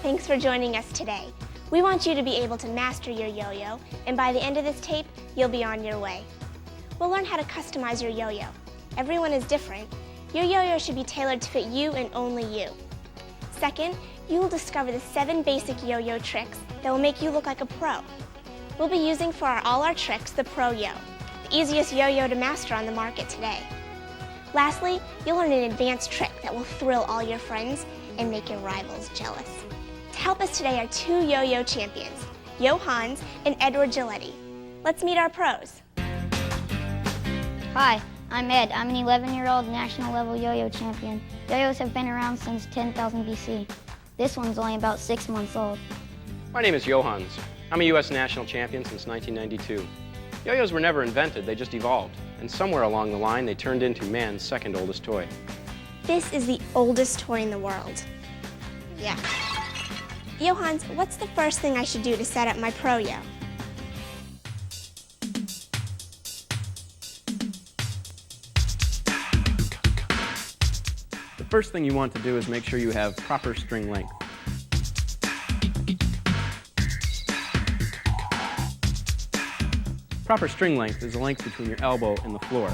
Thanks for joining us today. We want you to be able to master your yo-yo, and by the end of this tape, you'll be on your way. We'll learn how to customize your yo-yo. Everyone is different. Your yo-yo should be tailored to fit you and only you. Second, you will discover the 7 basic yo-yo tricks that will make you look like a pro. We'll be using for all our tricks the ProYo, the easiest yo-yo to master on the market today. Lastly, you'll learn an advanced trick that will thrill all your friends and make your rivals jealous. To help us today are 2 yo-yo champions, Johannes and Edward Giletti. Let's meet our pros. Hi, I'm Ed. I'm an 11-year-old national level yo-yo champion. Yo-yos have been around since 10,000 BC. This one's only about 6 months old. My name is Johannes. I'm a U.S. national champion since 1992. Yo-yos were never invented, they just evolved. And somewhere along the line, they turned into man's second oldest toy. This is the oldest toy in the world. Yeah. Johannes, what's the first thing I should do to set up my ProYo? The first thing you want to do is make sure you have proper string length. Proper string length is the length between your elbow and the floor.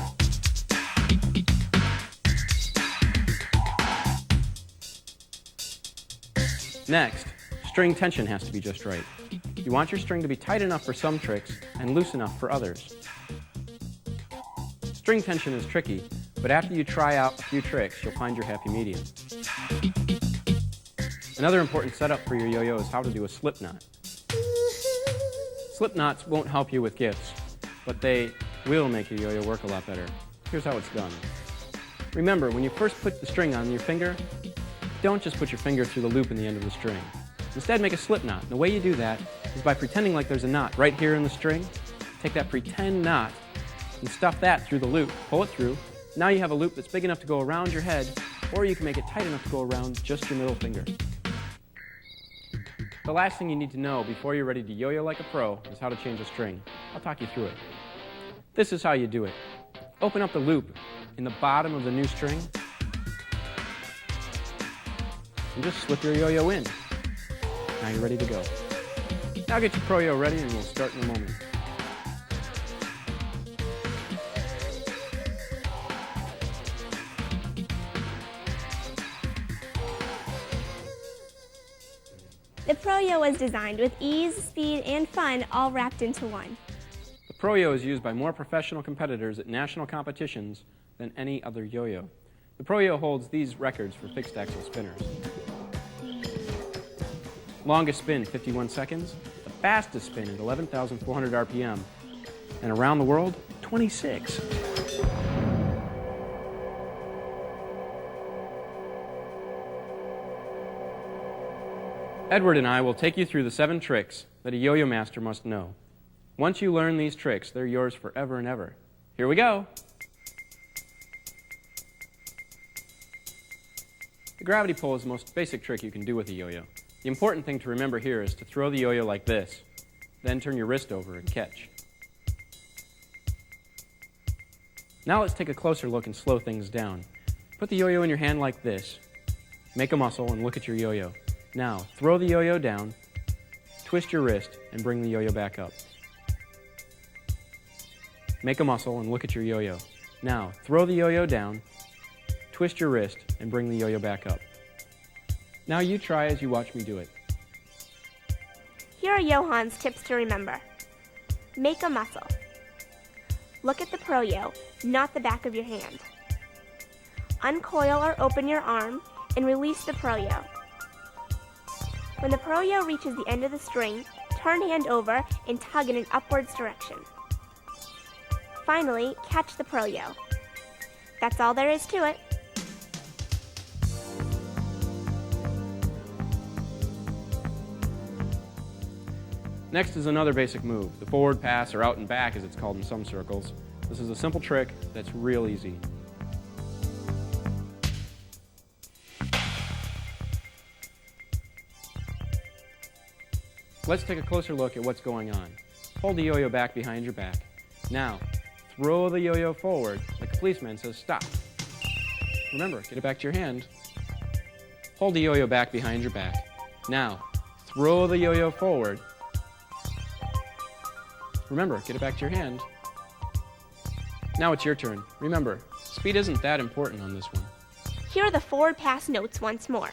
Next, string tension has to be just right. You want your string to be tight enough for some tricks and loose enough for others. String tension is tricky, but after you try out a few tricks, you'll find your happy medium. Another important setup for your yo-yo is how to do a slip knot. Slip knots won't help you with gifts, but they will make your yo-yo work a lot better. Here's how it's done. Remember, when you first put the string on your finger, don't just put your finger through the loop in the end of the string. Instead, make a slip knot. And the way you do that is by pretending like there's a knot right here in the string. Take that pretend knot and stuff that through the loop. Pull it through. Now you have a loop that's big enough to go around your head, or you can make it tight enough to go around just your middle finger. The last thing you need to know before you're ready to yo-yo like a pro is how to change a string. I'll talk you through it. This is how you do it. Open up the loop in the bottom of the new string and just slip your yo-yo in. Now you're ready to go. Now get your ProYo ready and we'll start in a moment. The ProYo was designed with ease, speed, and fun all wrapped into one. The ProYo is used by more professional competitors at national competitions than any other yo-yo. The ProYo holds these records for fixed axle spinners. Longest spin, 51 seconds. The fastest spin is 11,400 RPM. And around the world, 26. Edward and I will take you through the 7 tricks that a yo-yo master must know. Once you learn these tricks, they're yours forever and ever. Here we go. The gravity pull is the most basic trick you can do with a yo-yo. The important thing to remember here is to throw the yo-yo like this, then turn your wrist over and catch. Now let's take a closer look and slow things down. Put the yo-yo in your hand like this. Make a muscle and look at your yo-yo. Now, throw the yo-yo down, twist your wrist, and bring the yo-yo back up. Make a muscle and look at your yo-yo. Now, throw the yo-yo down, twist your wrist, and bring the yo-yo back up. Now you try as you watch me do it. Here are Johannes' tips to remember. Make a muscle. Look at the ProYo, not the back of your hand. Uncoil or open your arm and release the ProYo. When the ProYo reaches the end of the string, turn hand over and tug in an upwards direction. Finally, catch the ProYo. That's all there is to it. Next is another basic move, the forward pass, or out and back as it's called in some circles. This is a simple trick that's real easy. Let's take a closer look at what's going on. Hold the yo-yo back behind your back. Now, throw the yo-yo forward like a policeman says stop. Remember, get it back to your hand. Hold the yo-yo back behind your back. Now, throw the yo-yo forward. Remember, get it back to your hand. Now it's your turn. Remember, speed isn't that important on this one. Here are the forward pass notes once more.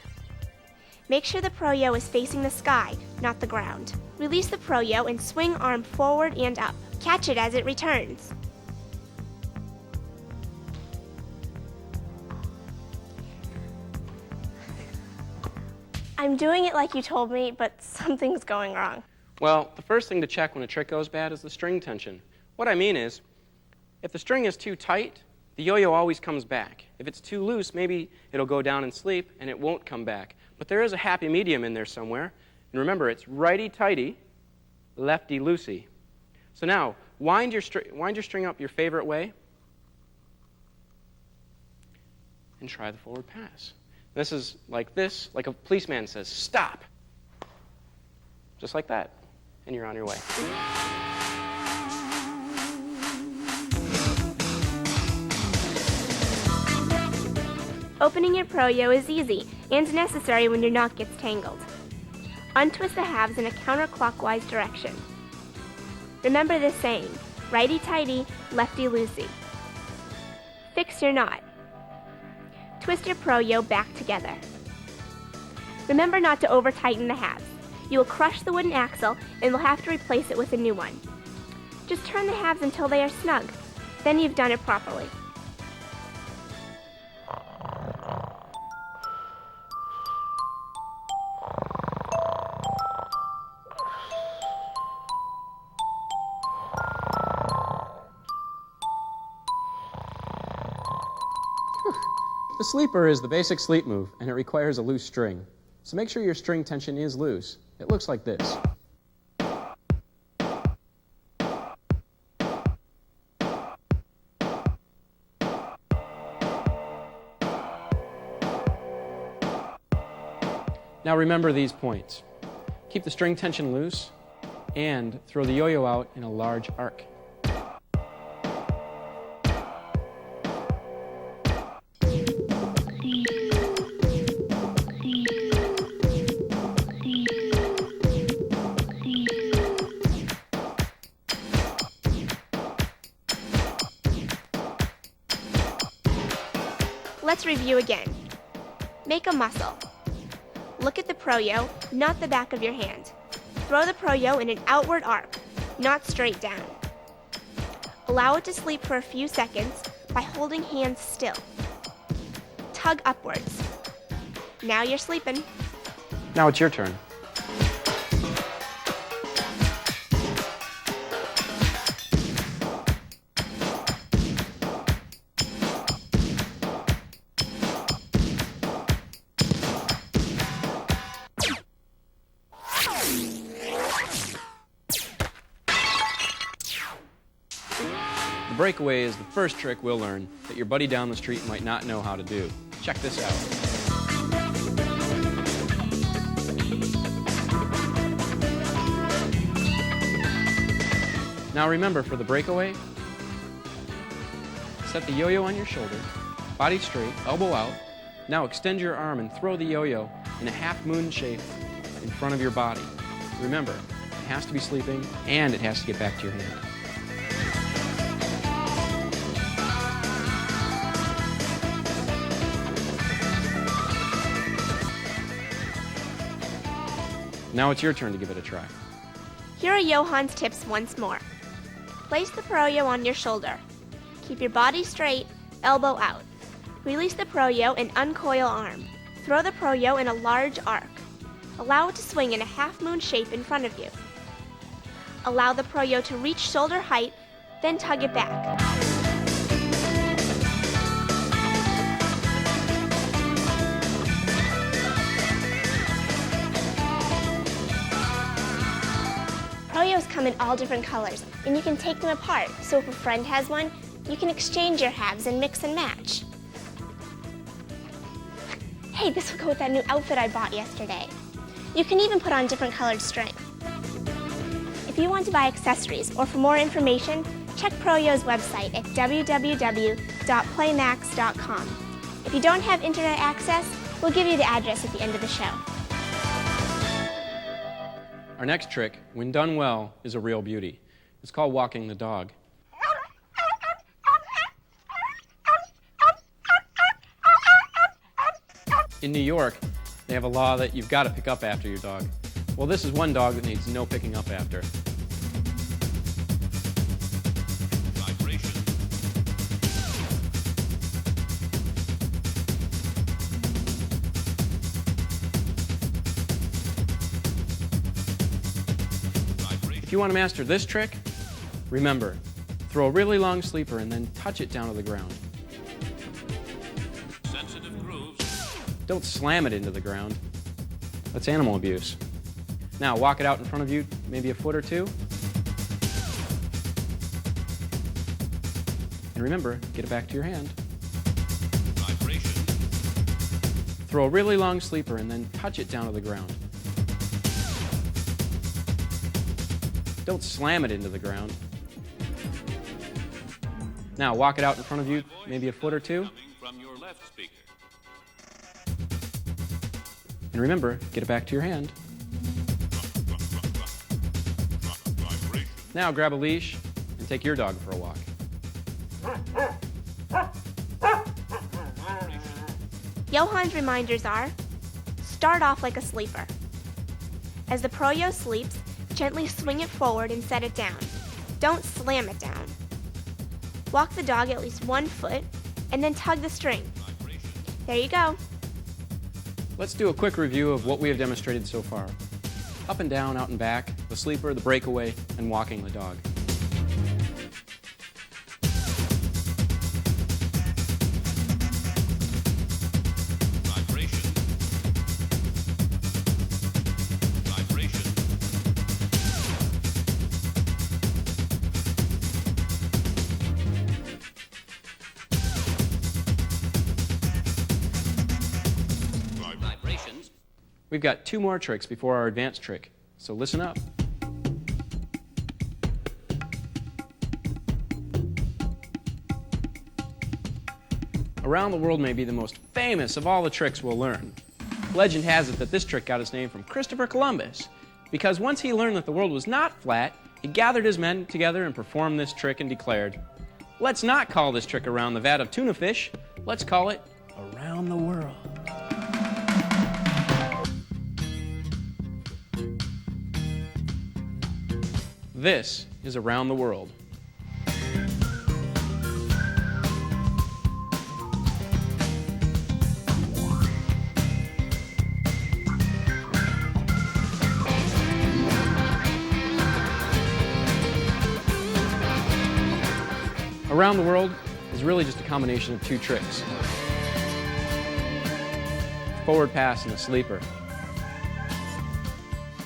Make sure the ProYo is facing the sky, not the ground. Release the ProYo and swing arm forward and up. Catch it as it returns. I'm doing it like you told me, but something's going wrong. Well, the first thing to check when a trick goes bad is the string tension. What I mean is, if the string is too tight, the yo-yo always comes back. If it's too loose, maybe it'll go down and sleep and it won't come back. But there is a happy medium in there somewhere. And remember, it's righty-tighty, lefty-loosey. So now, wind your string up your favorite way and try the forward pass. This is like this, like a policeman says, stop. Just like that, and you're on your way. Opening your ProYo is easy and necessary when your knot gets tangled. Untwist the halves in a counterclockwise direction. Remember this saying, righty-tighty, lefty-loosey. Fix your knot. Twist your ProYo back together. Remember not to over-tighten the halves. You will crush the wooden axle and will have to replace it with a new one. Just turn the halves until they are snug. Then you've done it properly. The sleeper is the basic sleep move, and it requires a loose string. So make sure your string tension is loose. It looks like this. Now remember these points. Keep the string tension loose and throw the yo-yo out in a large arc. Let's review again. Make a muscle. Look at the ProYo, not the back of your hand. Throw the ProYo in an outward arc, not straight down. Allow it to sleep for a few seconds by holding hands still. Tug upwards. Now you're sleeping. Now it's your turn. The breakaway is the first trick we'll learn that your buddy down the street might not know how to do. Check this out. Now remember, for the breakaway, set the yo-yo on your shoulder, body straight, elbow out. Now extend your arm and throw the yo-yo in a half-moon shape in front of your body. Remember, it has to be sleeping and it has to get back to your hand. Now it's your turn to give it a try. Here are Johan's tips once more. Place the ProYo on your shoulder. Keep your body straight, elbow out. Release the ProYo and uncoil arm. Throw the ProYo in a large arc. Allow it to swing in a half-moon shape in front of you. Allow the ProYo to reach shoulder height, then tug it back. ProYos come in all different colors, and you can take them apart, so if a friend has one, you can exchange your halves and mix and match. Hey, this will go with that new outfit I bought yesterday. You can even put on different colored string. If you want to buy accessories or for more information, check ProYo's website at www.playmax.com. If you don't have internet access, we'll give you the address at the end of the show. Our next trick, when done well, is a real beauty. It's called walking the dog. In New York, they have a law that you've got to pick up after your dog. Well, this is one dog that needs no picking up after. If you want to master this trick, remember, throw a really long sleeper and then touch it down to the ground. Sensitive grooves. Don't slam it into the ground. That's animal abuse. Now walk it out in front of you, maybe a foot or two. And remember, get it back to your hand. Vibration. Throw a really long sleeper and then touch it down to the ground. Don't slam it into the ground. Now walk it out in front of you, maybe a foot or two. Coming from your left speaker. And remember, get it back to your hand. Vibration. Now grab a leash and take your dog for a walk. Johan's reminders are: start off like a sleeper. As the ProYo sleeps, gently swing it forward and set it down. Don't slam it down. Walk the dog at least 1 foot and then tug the string. Vibration. There you go. Let's do a quick review of what we have demonstrated so far. Up and down, out and back, the sleeper, the breakaway, and walking the dog. Vibration. Vibration. Vibrations. We've got 2 more tricks before our advanced trick, so listen up. Around the world may be the most famous of all the tricks we'll learn. Legend has it that this trick got its name from Christopher Columbus, because once he learned that the world was not flat, he gathered his men together and performed this trick and declared, "Let's not call this trick around the vat of tuna fish, let's call it around the world." This is around the world. Around the world is really just a combination of 2 tricks. Forward pass and a sleeper.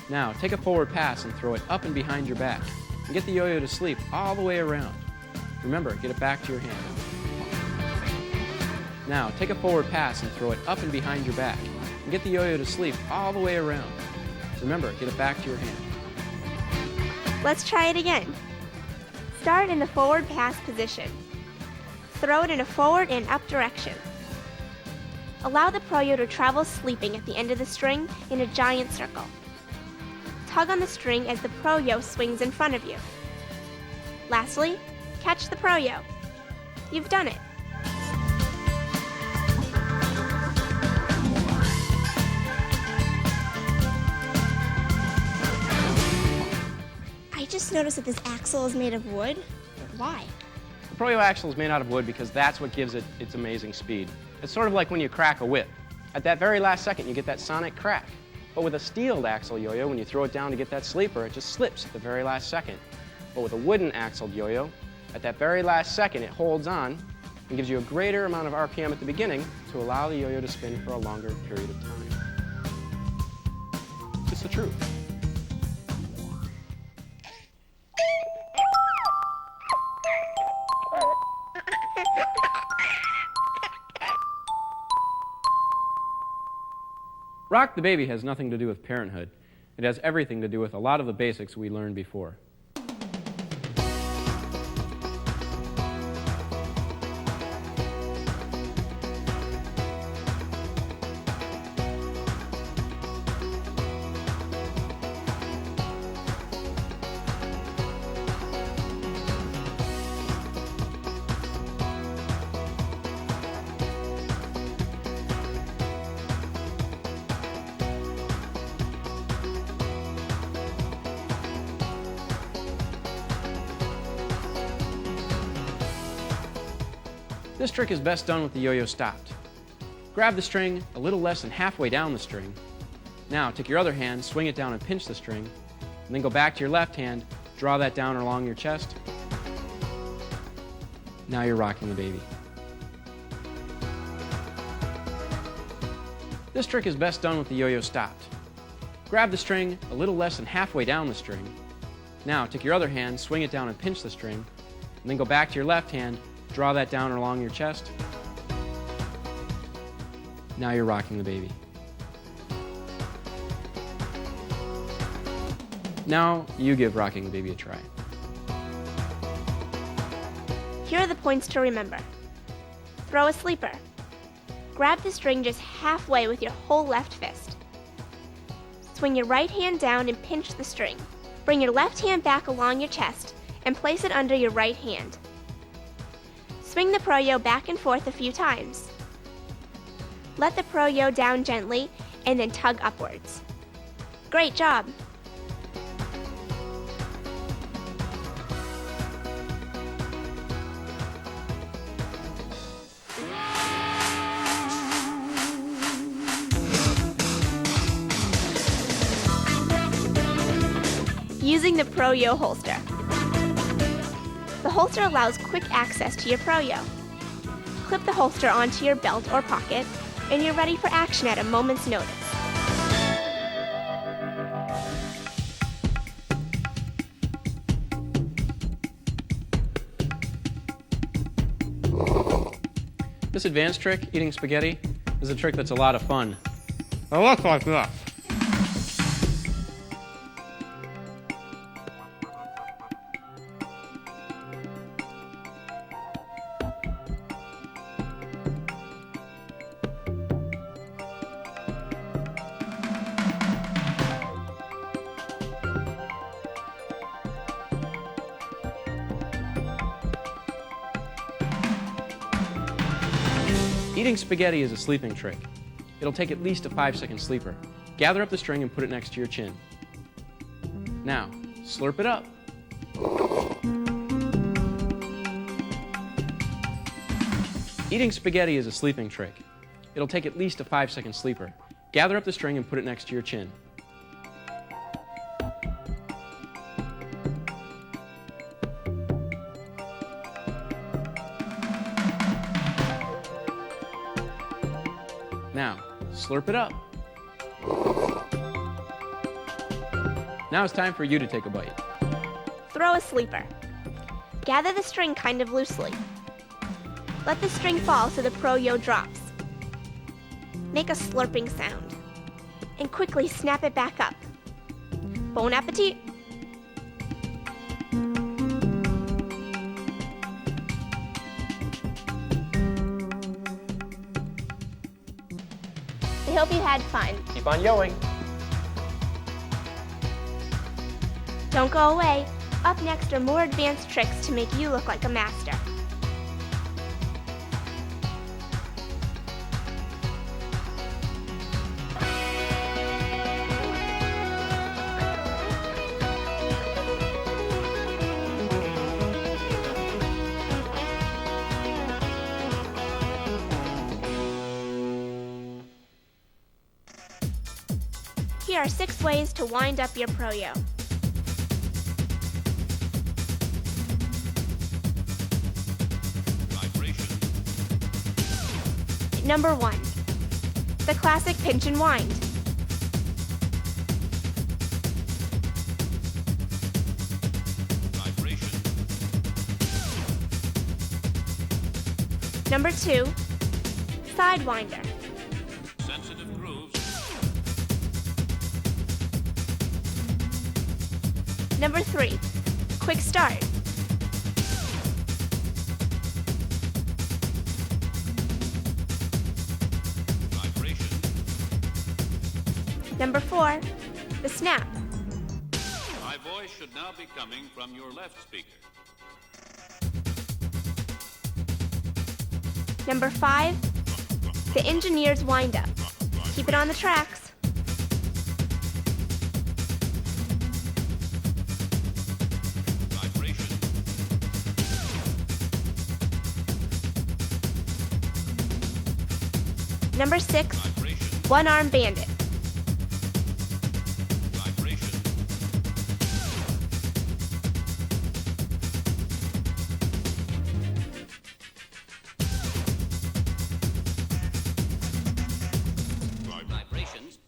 Now, take a forward pass and throw it up and behind your back. And get the yo-yo to sleep all the way around. Remember, get it back to your hand. Now, take a forward pass and throw it up and behind your back. And get the yo-yo to sleep all the way around. Remember, get it back to your hand. Let's try it again. Start in the forward pass position. Throw it in a forward and up direction. Allow the ProYo to travel sleeping at the end of the string in a giant circle. Tug on the string as the ProYo swings in front of you. Lastly, catch the ProYo. You've done it. I just noticed that this axle is made of wood. Why? The ProYo axle is made out of wood because that's what gives it its amazing speed. It's sort of like when you crack a whip. At that very last second, you get that sonic crack. But with a steeled axle yo-yo, when you throw it down to get that sleeper, it just slips at the very last second. But with a wooden axled yo-yo, at that very last second, it holds on and gives you a greater amount of RPM at the beginning to allow the yo-yo to spin for a longer period of time. It's the truth. Rock the Baby has nothing to do with parenthood. It has everything to do with a lot of the basics we learned before. This trick is best done with the yo-yo stopped. Grab the string a little less than halfway down the string. Now take your other hand, swing it down and pinch the string, and then go back to your left hand, draw that down along your chest. Now you're rocking the baby. This trick is best done with the yo-yo stopped. Grab the string a little less than halfway down the string. Now take your other hand, swing it down and pinch the string, and then go back to your left hand, draw that down along your chest. Now you're rocking the baby. Now you give rocking the baby a try. Here are the points to remember. Throw a sleeper. Grab the string just halfway with your whole left fist. Swing your right hand down and pinch the string. Bring your left hand back along your chest and place it under your right hand. Swing the ProYo back and forth a few times. Let the ProYo down gently and then tug upwards. Great job! Using the ProYo holster. The holster allows quick access to your ProYo. Clip the holster onto your belt or pocket, and you're ready for action at a moment's notice. This advanced trick, eating spaghetti, is a trick that's a lot of fun. It looks like this. Eating spaghetti is a sleeping trick. It'll take at least a 5-second sleeper. Gather up the string and put it next to your chin. Now, slurp it up. Eating spaghetti is a sleeping trick. It'll take at least a 5-second sleeper. Gather up the string and put it next to your chin. Now, slurp it up. Now it's time for you to take a bite. Throw a sleeper. Gather the string kind of loosely. Let the string fall so the ProYo drops. Make a slurping sound. And quickly snap it back up. Bon appetit! I hope you had fun. Keep on yoing. Don't go away. Up next are more advanced tricks to make you look like a master. Here are 6 ways to wind up your ProYo. Vibration. Number 1, the classic pinch and wind. Vibration. Number 2, sidewinder. Sensitive grooves. Number 3, quick start. Vibration. Number 4, the snap. My voice should now be coming from your left speaker. Number 5, the engineer's wind up. Keep it on the tracks. Vibration. Number 6, one-arm bandit. Vibrations.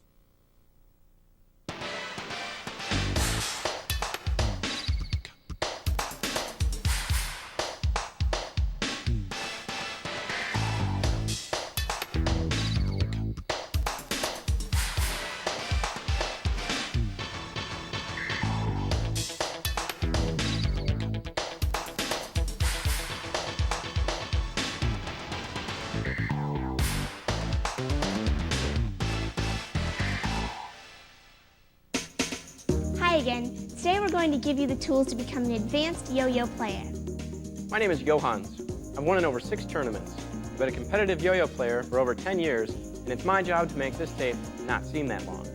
Hi again. Today we're going to give you the tools to become an advanced yo-yo player. My name is Johannes. I've won in over 6 tournaments. I've been a competitive yo-yo player for over 10 years, and it's my job to make this tape not seem that long.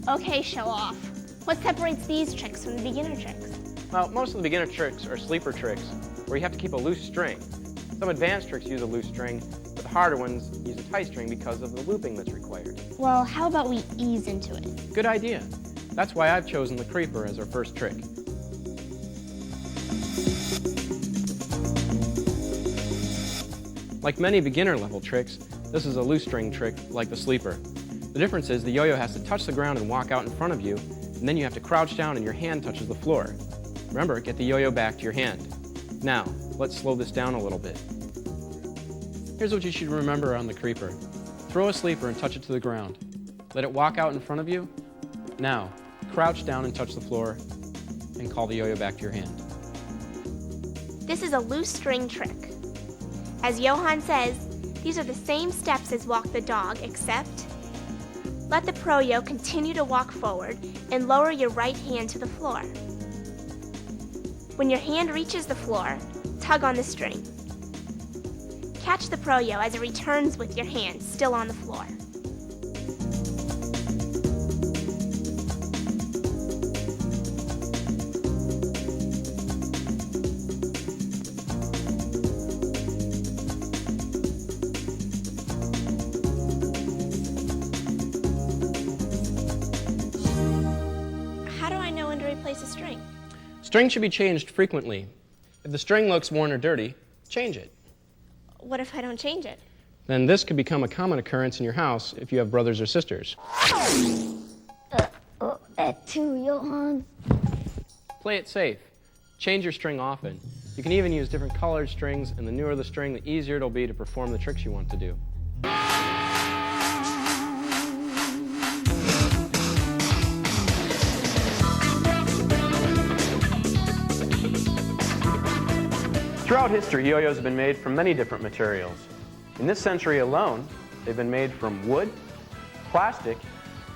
Okay, show off. What separates these tricks from the beginner tricks? Well, most of the beginner tricks are sleeper tricks, where you have to keep a loose string. Some advanced tricks use a loose string, but the harder ones use a tight string because of the looping that's required. Well, how about we ease into it? Good idea. That's why I've chosen the creeper as our first trick. Like many beginner-level tricks, this is a loose string trick like the sleeper. The difference is the yo-yo has to touch the ground and walk out in front of you, and then you have to crouch down and your hand touches the floor. Remember, get the yo-yo back to your hand. Now, let's slow this down a little bit. Here's what you should remember on the creeper. Throw a sleeper and touch it to the ground. Let it walk out in front of you. Now, crouch down and touch the floor and call the yo-yo back to your hand. This is a loose string trick. As Johan says, these are the same steps as walk the dog, except let the ProYo continue to walk forward and lower your right hand to the floor. When your hand reaches the floor, tug on the string. Catch the ProYo as it returns with your hand still on the floor. How do I know when to replace a string? String should be changed frequently. If the string looks worn or dirty, change it. What if I don't change it? Then this could become a common occurrence in your house if you have brothers or sisters. That too, Johan. Play it safe. Change your string often. You can even use different colored strings, and the newer the string, the easier it'll be to perform the tricks you want to do. Throughout history, yo-yos have been made from many different materials. In this century alone, they've been made from wood, plastic,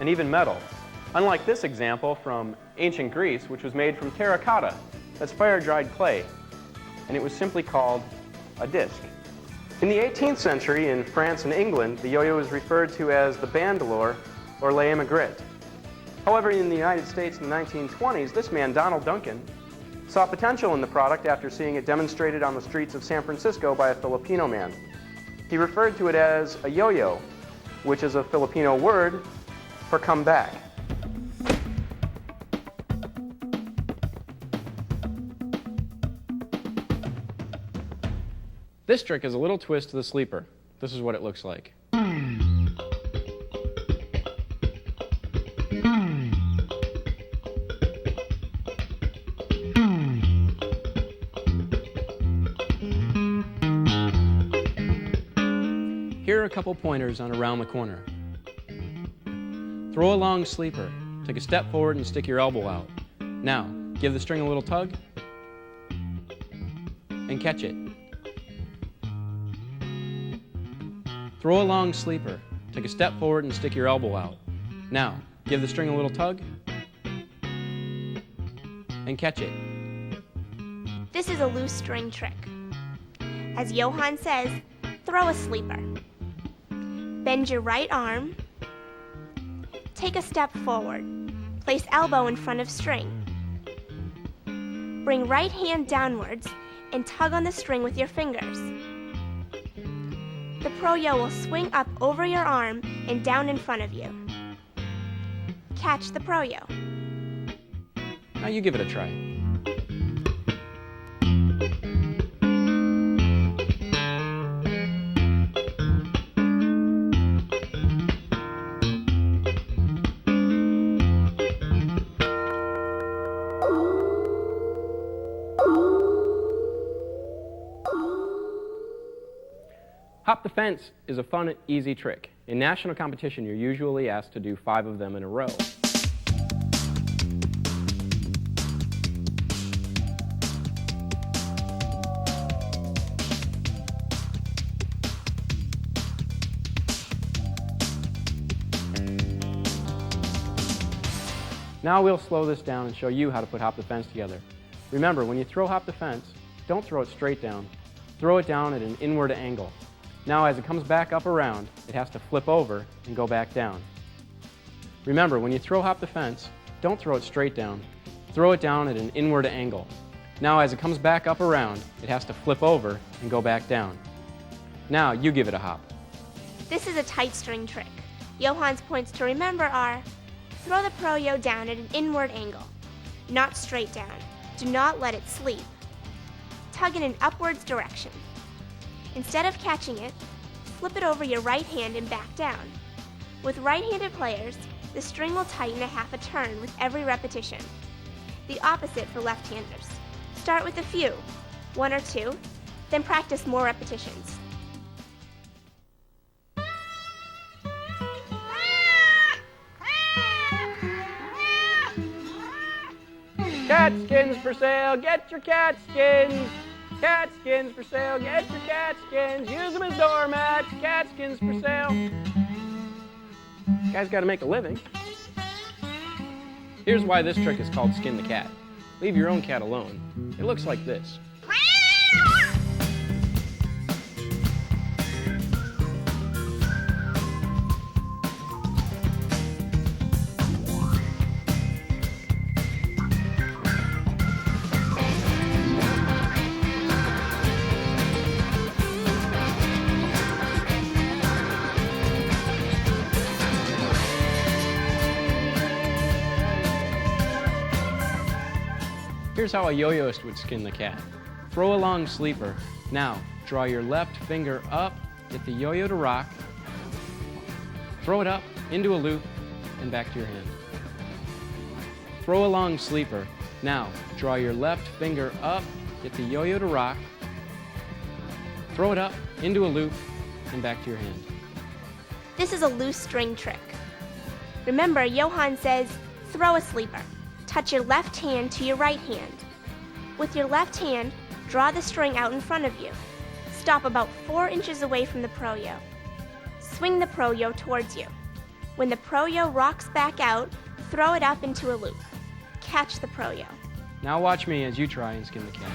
and even metal. Unlike this example from ancient Greece, which was made from terracotta, that's fire-dried clay, and it was simply called a disc. In the 18th century, in France and England, the yo-yo was referred to as the bandolore or la emigrette. However, in the United States in the 1920s, this man, Donald Duncan, saw potential in the product after seeing it demonstrated on the streets of San Francisco by a Filipino man. He referred to it as a yo-yo, which is a Filipino word for come back. This trick is a little twist to the sleeper. This is what it looks like. Here are a couple pointers on around the corner. Throw a long sleeper. Take a step forward and stick your elbow out. Now, give the string a little tug and catch it. Throw a long sleeper. Take a step forward and stick your elbow out. Now, give the string a little tug and catch it. This is a loose string trick. As Johan says, throw a sleeper. Bend your right arm. Take a step forward. Place elbow in front of string. Bring right hand downwards and tug on the string with your fingers. the ProYo will swing up over your arm and down in front of you. Catch the ProYo. Now you give it a try. Hop the fence is a fun, easy trick. In national competition, you're usually asked to do 5 of them in a row. Now we'll slow this down and show you how to put hop the fence together. Remember, when you throw hop the fence, don't throw it straight down. Throw it down at an inward angle. Now as it comes back up around, it has to flip over and go back down. Remember, when you throw hop the fence, don't throw it straight down. Throw it down at an inward angle. Now as it comes back up around, it has to flip over and go back down. Now you give it a hop. This is a tight string trick. Johan's points to remember are: throw the ProYo down at an inward angle, not straight down. Do not let it sleep. Tug in an upwards direction. Instead of catching it, flip it over your right hand and back down. With right-handed players, the string will tighten a half a turn with every repetition. The opposite for left-handers. Start with a few, 1 or 2, then practice more repetitions. Cat skins for sale, get your cat skins! Cat skins for sale, get your cat skins! Use them as doormats, cat skins for sale! Guy's gotta make a living. Here's why this trick is called skin the cat. Leave your own cat alone. It looks like this. Here's how a yo-yoist would skin the cat. Throw a long sleeper. Now, draw your left finger up, get the yo-yo to rock, throw it up into a loop, and back to your hand. Throw a long sleeper. Now, draw your left finger up, get the yo-yo to rock, throw it up into a loop, and back to your hand. This is a loose string trick. Remember, Johan says, throw a sleeper. Touch your left hand to your right hand. With your left hand, draw the string out in front of you. Stop about 4 inches away from the ProYo. Swing the ProYo towards you. When the ProYo rocks back out, throw it up into a loop. Catch the ProYo. Now watch me as you try and skin the cat.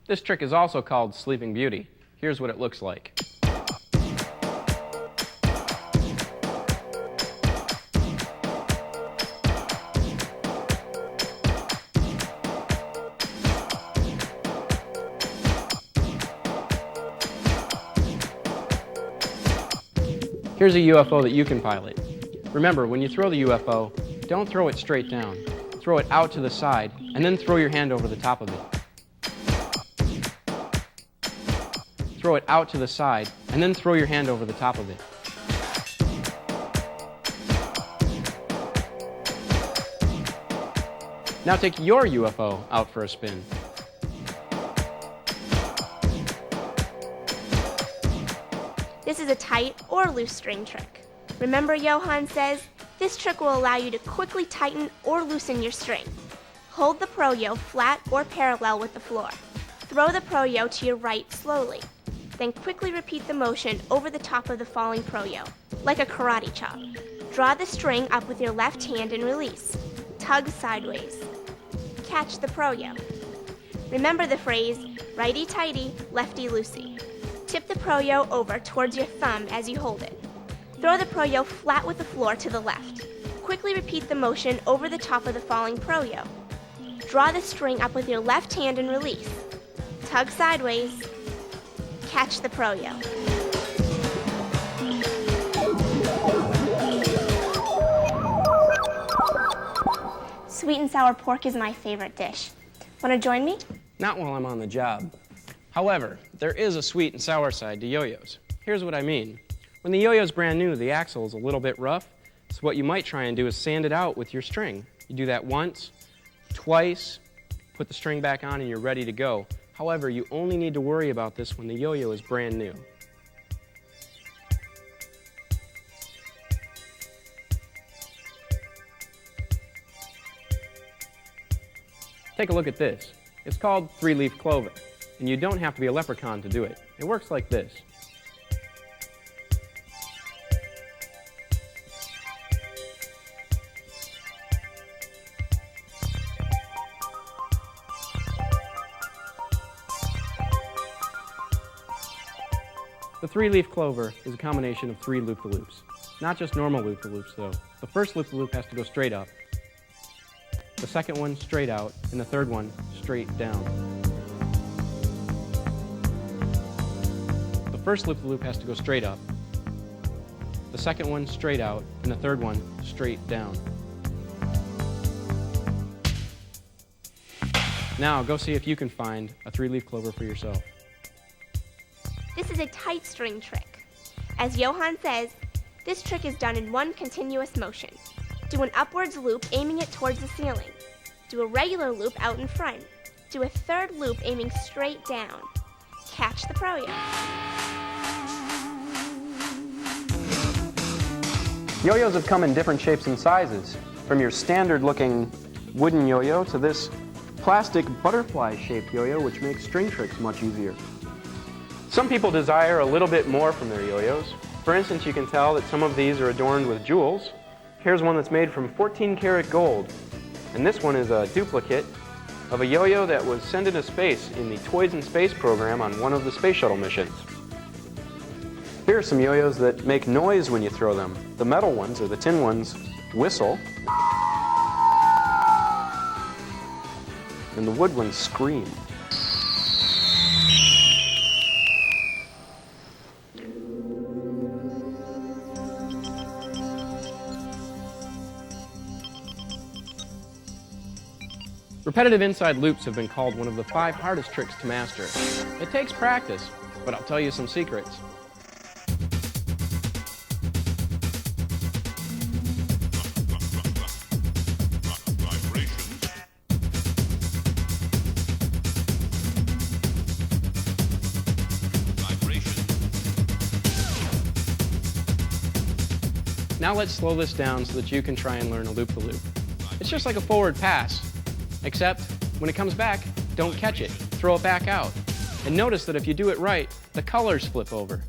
This trick is also called Sleeping Beauty. Here's what it looks like. Here's a UFO that you can pilot. Remember, when you throw the UFO, don't throw it straight down. Throw it out to the side, and then throw your hand over the top of it. Throw it out to the side, and then throw your hand over the top of it. Now take your UFO out for a spin. This is a tight or loose string trick. Remember, Johan says, this trick will allow you to quickly tighten or loosen your string. Hold the ProYo flat or parallel with the floor. Throw the ProYo to your right slowly. Then quickly repeat the motion over the top of the falling ProYo, like a karate chop. Draw the string up with your left hand and release. Tug sideways. Catch the ProYo. Remember the phrase, righty-tighty, lefty-loosey. Tip the ProYo over towards your thumb as you hold it. Throw the ProYo flat with the floor to the left. Quickly repeat the motion over the top of the falling ProYo. Draw the string up with your left hand and release. Tug sideways. Catch the ProYo. Sweet and sour pork is my favorite dish. Want to join me? Not while I'm on the job. However, there is a sweet and sour side to yo-yos. Here's what I mean. When the yo-yo's brand new, the axle is a little bit rough, so what you might try and do is sand it out with your string. You do that once, twice, put the string back on and you're ready to go. However, you only need to worry about this when the yo-yo is brand new. Take a look at this. It's called 3-leaf clover, and you don't have to be a leprechaun to do it. It works like this. The 3-leaf clover is a combination of 3 loop-the-loops. Not just normal loop-the-loops, though. The first loop-the-loop has to go straight up, the second one straight out, and the third one straight down. The first loop-the-loop has to go straight up, the second one straight out, and the third one straight down. Now go see if you can find a 3-leaf clover for yourself. This is a tight string trick. As Johann says, this trick is done in one continuous motion. Do an upwards loop aiming it towards the ceiling. Do a regular loop out in front. Do a third loop aiming straight down. Catch the ProYo. Yo-yos have come in different shapes and sizes, from your standard looking wooden yo-yo to this plastic butterfly shaped yo-yo, which makes string tricks much easier. Some people desire a little bit more from their yo-yos. For instance, you can tell that some of these are adorned with jewels. Here's one that's made from 14 karat gold. And this one is a duplicate of a yo-yo that was sent into space in the Toys in Space program on one of the space shuttle missions. Here are some yo-yos that make noise when you throw them. The metal ones, or the tin ones, whistle. And the wood ones scream. Repetitive inside loops have been called one of the 5 hardest tricks to master. It takes practice, but I'll tell you some secrets. Now let's slow this down so that you can try and learn a loop-the-loop. It's just like a forward pass. Except, when it comes back, don't catch it. Throw it back out. And notice that if you do it right, the colors flip over.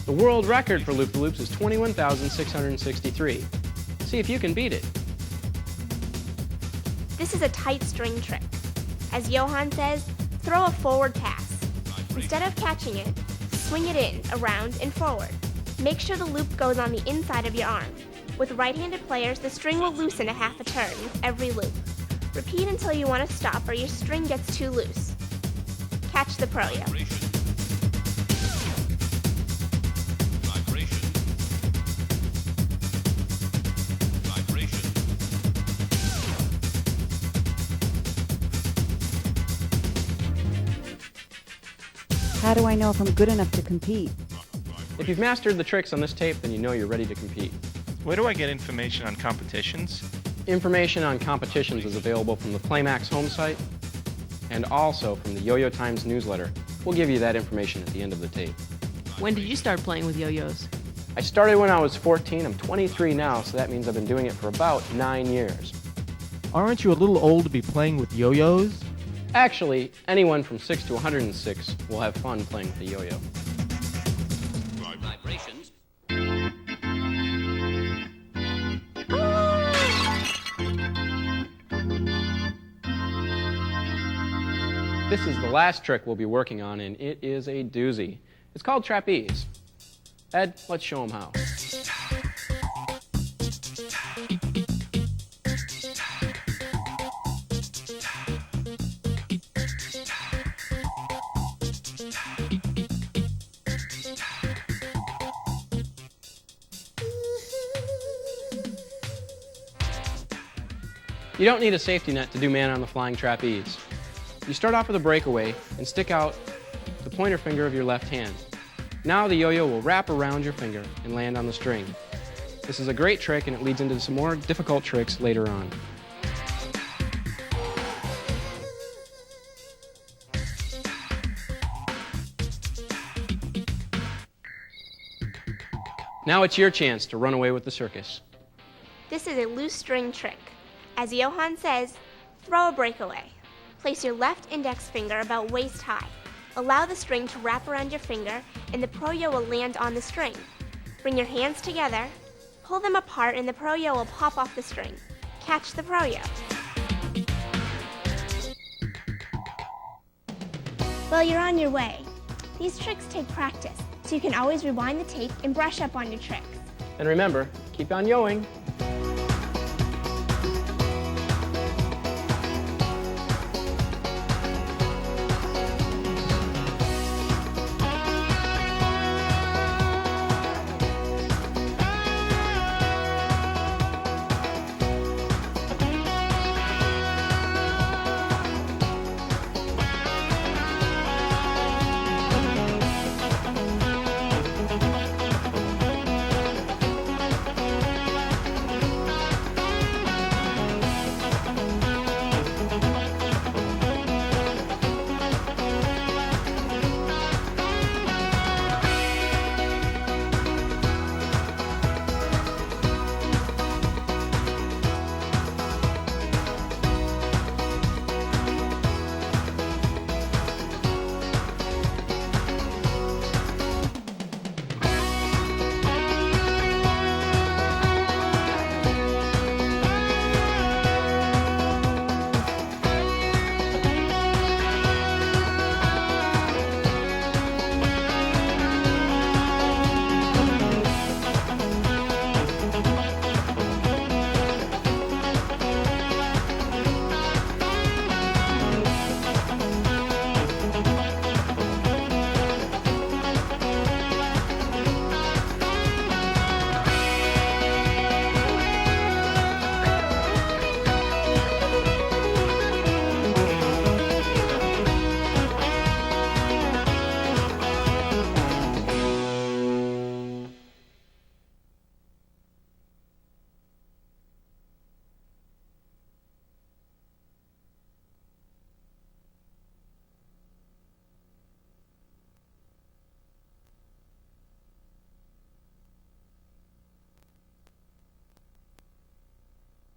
The world record for loop-the-loops is 21,663. See if you can beat it. This is a tight string trick. As Johann says, throw a forward pass. Instead of catching it, swing it in, around, and forward. Make sure the loop goes on the inside of your arm. With right-handed players, the string will loosen a half a turn with every loop. Repeat until you want to stop or your string gets too loose. Catch the ProYo. How do I know if I'm good enough to compete? If you've mastered the tricks on this tape, then you know you're ready to compete. Where do I get information on competitions? Information on competitions is available from the Playmax home site and also from the Yo-Yo Times newsletter. We'll give you that information at the end of the tape. When did you start playing with yo-yos? I started when I was 14. I'm 23 now, so that means I've been doing it for about 9 years. Aren't you a little old to be playing with yo-yos? Actually, anyone from 6 to 106 will have fun playing with the yo-yo. Vibrations. This is the last trick we'll be working on, and it is a doozy. It's called trapeze. Ed, let's show them how. You don't need a safety net to do man on the flying trapeze. You start off with a breakaway and stick out the pointer finger of your left hand. Now the yo-yo will wrap around your finger and land on the string. This is a great trick, and it leads into some more difficult tricks later on. Now it's your chance to run away with the circus. This is a loose string trick. As Johann says, throw a breakaway. Place your left index finger about waist high. Allow the string to wrap around your finger, and the ProYo will land on the string. Bring your hands together, pull them apart, and the ProYo will pop off the string. Catch the ProYo. Well, you're on your way. These tricks take practice, so you can always rewind the tape and brush up on your tricks. And remember, keep on yoing.